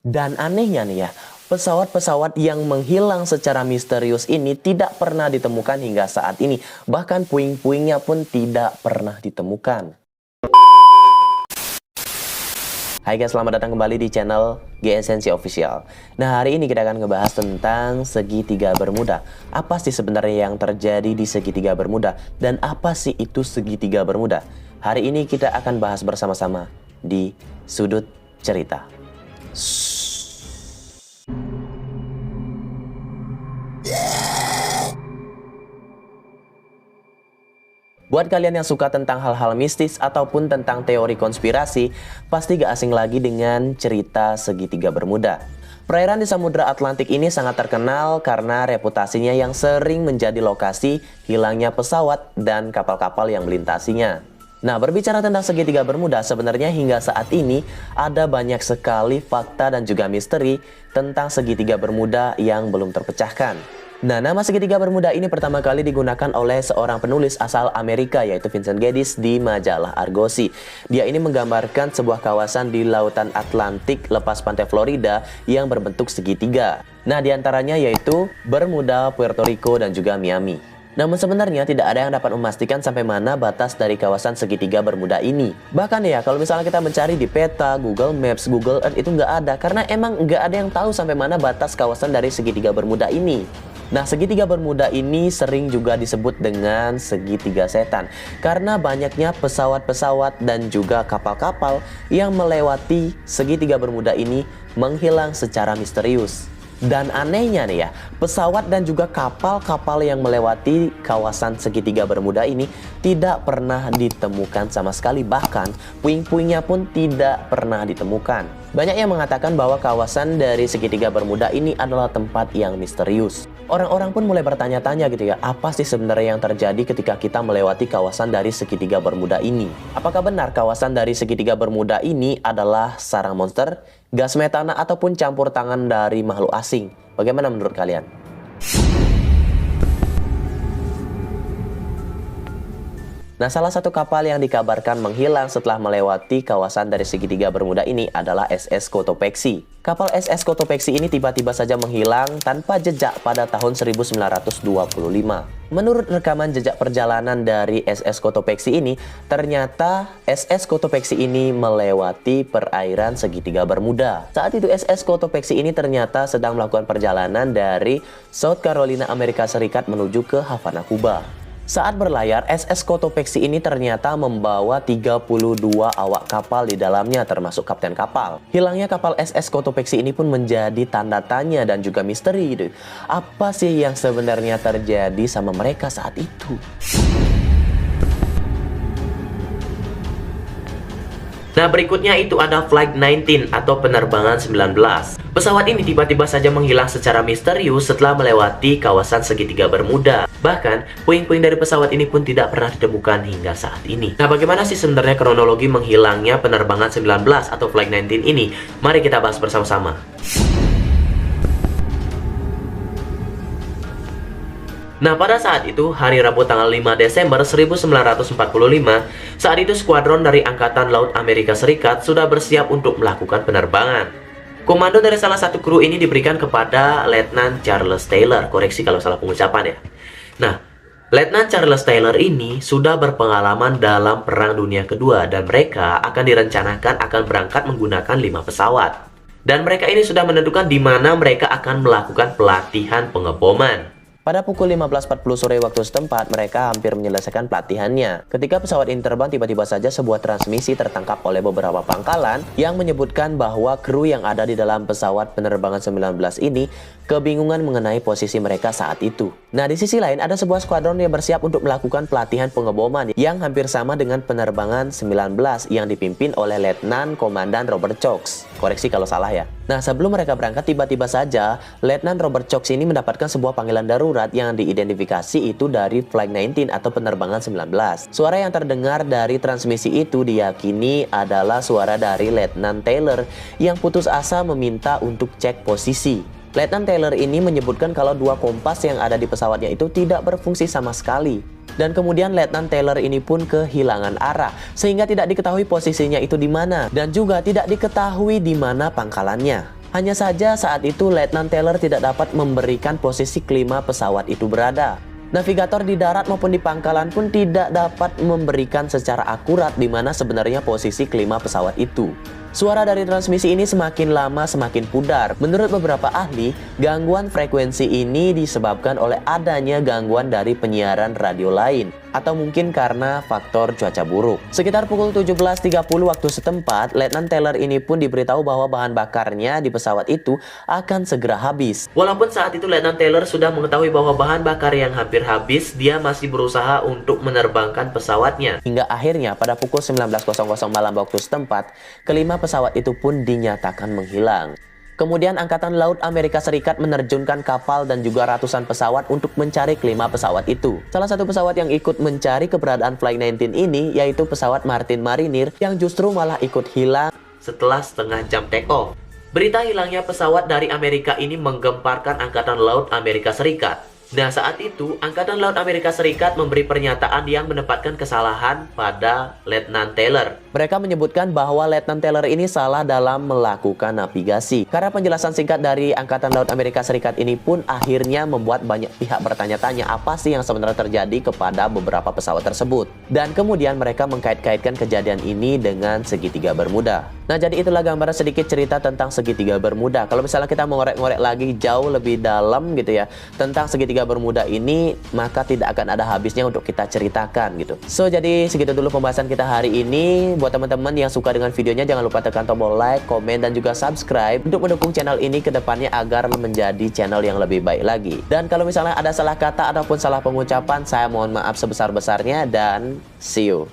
Dan anehnya nih ya, pesawat-pesawat yang menghilang secara misterius ini tidak pernah ditemukan hingga saat ini. Bahkan puing-puingnya pun tidak pernah ditemukan. Hai guys, selamat datang kembali di channel GEsensi Official. Nah, hari ini kita akan ngebahas tentang segitiga Bermuda. Apa sih sebenarnya yang terjadi di segitiga Bermuda? Dan apa sih itu segitiga Bermuda? Hari ini kita akan bahas bersama-sama di Sudut Cerita. Buat kalian yang suka tentang hal-hal mistis ataupun tentang teori konspirasi, pasti gak asing lagi dengan cerita segitiga Bermuda. Perairan di Samudra Atlantik ini sangat terkenal karena reputasinya yang sering menjadi lokasi hilangnya pesawat dan kapal-kapal yang melintasinya. Nah, berbicara tentang segitiga Bermuda, sebenarnya hingga saat ini ada banyak sekali fakta dan juga misteri tentang segitiga Bermuda yang belum terpecahkan. Nah, nama segitiga Bermuda ini pertama kali digunakan oleh seorang penulis asal Amerika, yaitu Vincent Geddes di majalah Argosy. Dia ini menggambarkan sebuah kawasan di lautan Atlantik lepas pantai Florida yang berbentuk segitiga. Nah, diantaranya yaitu Bermuda, Puerto Rico, dan juga Miami. Namun sebenarnya tidak ada yang dapat memastikan sampai mana batas dari kawasan segitiga Bermuda ini. Bahkan ya, kalau misalnya kita mencari di peta, Google Maps, Google Earth, itu nggak ada. Karena emang nggak ada yang tahu sampai mana batas kawasan dari segitiga Bermuda ini. Nah, segitiga Bermuda ini sering juga disebut dengan segitiga setan karena banyaknya pesawat-pesawat dan juga kapal-kapal yang melewati segitiga Bermuda ini menghilang secara misterius. Dan anehnya nih ya, pesawat dan juga kapal-kapal yang melewati kawasan segitiga Bermuda ini tidak pernah ditemukan sama sekali. Bahkan puing-puingnya pun tidak pernah ditemukan. Banyak yang mengatakan bahwa kawasan dari segitiga Bermuda ini adalah tempat yang misterius. Orang-orang pun mulai bertanya-tanya gitu ya, apa sih sebenarnya yang terjadi ketika kita melewati kawasan dari segitiga Bermuda ini? Apakah benar kawasan dari segitiga Bermuda ini adalah sarang monster, gas metana, ataupun campur tangan dari makhluk asing? Bagaimana menurut kalian? Nah, salah satu kapal yang dikabarkan menghilang setelah melewati kawasan dari segitiga Bermuda ini adalah SS Cotopaxi. Kapal SS Cotopaxi ini tiba-tiba saja menghilang tanpa jejak pada tahun 1925. Menurut rekaman jejak perjalanan dari SS Cotopaxi ini, ternyata SS Cotopaxi ini melewati perairan segitiga Bermuda. Saat itu SS Cotopaxi ini ternyata sedang melakukan perjalanan dari South Carolina, Amerika Serikat menuju ke Havana, Kuba. Saat berlayar, SS Cotopaxi ini ternyata membawa 32 awak kapal di dalamnya termasuk kapten kapal. Hilangnya kapal SS Cotopaxi ini pun menjadi tanda tanya dan juga misteri gitu. Apa sih yang sebenarnya terjadi sama mereka saat itu? Nah, berikutnya itu ada Flight 19 atau penerbangan 19. Pesawat ini tiba-tiba saja menghilang secara misterius setelah melewati kawasan segitiga Bermuda. Bahkan, puing-puing dari pesawat ini pun tidak pernah ditemukan hingga saat ini. Nah, bagaimana sih sebenarnya kronologi menghilangnya penerbangan 19 atau Flight 19 ini? Mari kita bahas bersama-sama. Nah, pada saat itu, hari Rabu tanggal 5 Desember 1945, saat itu skuadron dari Angkatan Laut Amerika Serikat sudah bersiap untuk melakukan penerbangan. Komando dari salah satu kru ini diberikan kepada Letnan Charles Taylor, koreksi kalau salah pengucapan ya. Nah, Letnan Charles Taylor ini sudah berpengalaman dalam Perang Dunia Kedua dan mereka akan direncanakan akan berangkat menggunakan 5 pesawat. Dan mereka ini sudah menentukan di mana mereka akan melakukan pelatihan pengeboman. Pada pukul 15.40 sore waktu setempat, mereka hampir menyelesaikan pelatihannya. Ketika pesawat ini terbang, tiba-tiba saja sebuah transmisi tertangkap oleh beberapa pangkalan yang menyebutkan bahwa kru yang ada di dalam pesawat penerbangan 19 ini kebingungan mengenai posisi mereka saat itu. Nah, di sisi lain ada sebuah skuadron yang bersiap untuk melakukan pelatihan pengeboman yang hampir sama dengan penerbangan 19 yang dipimpin oleh Letnan Komandan Robert Chokes. Koreksi kalau salah ya. Nah, sebelum mereka berangkat, tiba-tiba saja Letnan Robert Chokes ini mendapatkan sebuah panggilan darurat yang diidentifikasi itu dari Flight 19 atau penerbangan 19. Suara yang terdengar dari transmisi itu diyakini adalah suara dari Letnan Taylor yang putus asa meminta untuk cek posisi. Letnan Taylor ini menyebutkan kalau 2 kompas yang ada di pesawatnya itu tidak berfungsi sama sekali. Dan kemudian Letnan Taylor ini pun kehilangan arah, sehingga tidak diketahui posisinya itu di mana, dan juga tidak diketahui di mana pangkalannya. Hanya saja saat itu Letnan Taylor tidak dapat memberikan posisi kelima pesawat itu berada. Navigator di darat maupun di pangkalan pun tidak dapat memberikan secara akurat di mana sebenarnya posisi kelima pesawat itu. Suara dari transmisi ini semakin lama semakin pudar. Menurut beberapa ahli, gangguan frekuensi ini disebabkan oleh adanya gangguan dari penyiaran radio lain, atau mungkin karena faktor cuaca buruk. Sekitar pukul 17.30 waktu setempat, Letnan Taylor ini pun diberitahu bahwa bahan bakarnya di pesawat itu akan segera habis. Walaupun saat itu Letnan Taylor sudah mengetahui bahwa bahan bakar yang hampir habis, dia masih berusaha untuk menerbangkan pesawatnya. Hingga akhirnya pada pukul 19.00 malam waktu setempat, kelima pesawat itu pun dinyatakan menghilang. Kemudian Angkatan Laut Amerika Serikat menerjunkan kapal dan juga ratusan pesawat untuk mencari kelima pesawat itu. Salah satu pesawat yang ikut mencari keberadaan Flight 19 ini yaitu pesawat Martin Mariner yang justru malah ikut hilang setelah setengah jam take off. Berita hilangnya pesawat dari Amerika ini menggemparkan Angkatan Laut Amerika Serikat. Nah, saat itu, Angkatan Laut Amerika Serikat memberi pernyataan yang menempatkan kesalahan pada Letnan Taylor. Mereka menyebutkan bahwa Letnan Taylor ini salah dalam melakukan navigasi. Karena penjelasan singkat dari Angkatan Laut Amerika Serikat ini pun akhirnya membuat banyak pihak bertanya-tanya apa sih yang sebenarnya terjadi kepada beberapa pesawat tersebut. Dan kemudian mereka mengkait-kaitkan kejadian ini dengan segitiga Bermuda. Nah, jadi itulah gambaran sedikit cerita tentang segitiga Bermuda. Kalau misalnya kita mengorek-ngorek lagi jauh lebih dalam gitu ya, tentang segitiga Bermuda ini, maka tidak akan ada habisnya untuk kita ceritakan gitu. So, jadi segitu dulu pembahasan kita hari ini. Buat teman-teman yang suka dengan videonya, jangan lupa tekan tombol like, komen, dan juga subscribe untuk mendukung channel ini ke depannya agar menjadi channel yang lebih baik lagi. Dan kalau misalnya ada salah kata ataupun salah pengucapan, saya mohon maaf sebesar-besarnya dan see you.